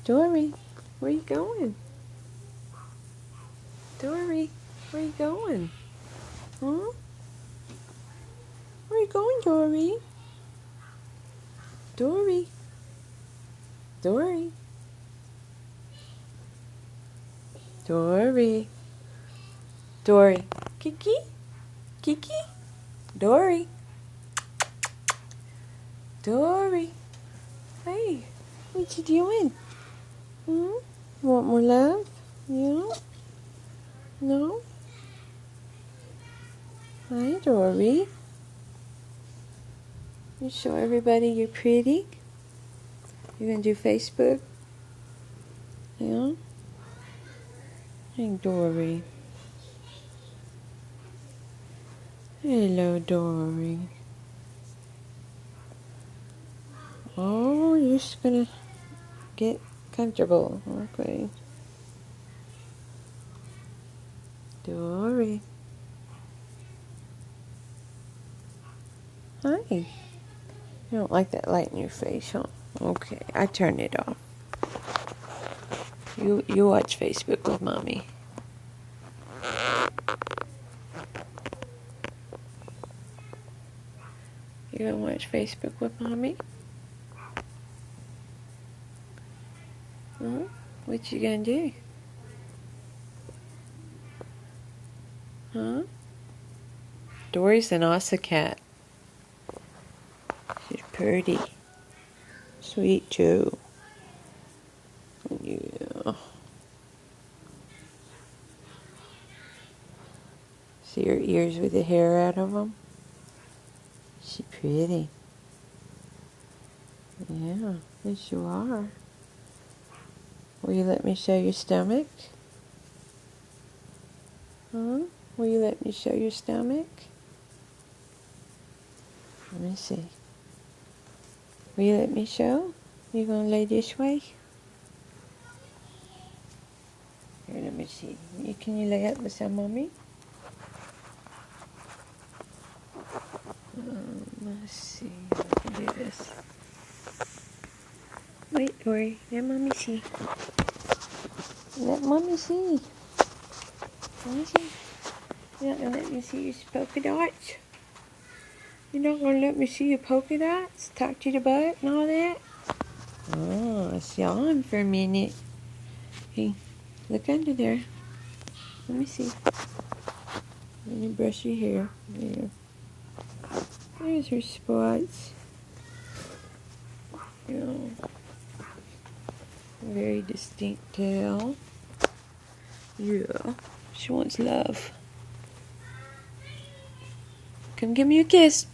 Dory, where you going? Dory, where you going? Huh? Where you going, Dory? Dory. Dory. Dory. Dory. Kiki? Kiki? Dory. Dory. Hey, what you doing? Want more love? Yeah? No? Hi, Dory. You show everybody you're pretty? You're gonna do Facebook? Yeah? Hey, Dory. Hello, Dory. Oh, you're just gonna get comfortable. Okay. Dory. Hi. You don't like that light in your face, huh? Okay, I turned it off. You watch Facebook with Mommy. You gonna watch Facebook with Mommy? Huh? What you gonna do? Huh? Dory's an awesome cat. She's pretty. Sweet too. Yeah. See her ears with the hair out of them? She's pretty. Yeah, yes you are. Will you let me show your stomach? Huh? Will you let me show your stomach? Let me see. Will you let me show? You gonna lay this way? Here, let me see. Can you lay up beside Mommy? Let's see. I can do this. Wait, Dory. Let Mommy see. Let Mommy see. Let me see. You're not gonna let me see your polka dots? You're not gonna let me see your polka dots? Talk to the butt and all that? Oh, it's yawning for a minute. Hey, look under there. Let me see. Let me brush your hair. There. There's her spots. Yeah. Very distinct tail. Yeah. She wants love. Come give me a kiss.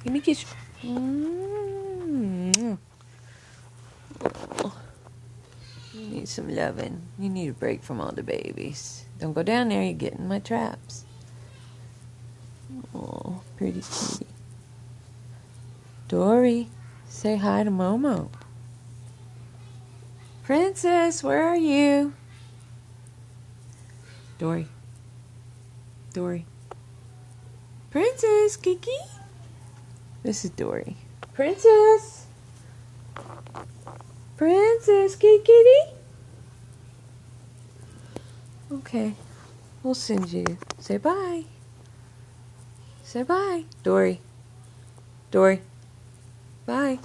Give me a kiss. Mm-hmm. Oh. You need some loving. You need a break from all the babies. Don't go down there. You get in my traps. Oh, pretty kitty. Dory, say hi to Momo. Princess, where are you? Dory. Dory. Princess, Kiki? This is Dory. Princess! Princess, Kitty? Okay, we'll send you. Say bye. Say bye. Dory. Dory. Bye.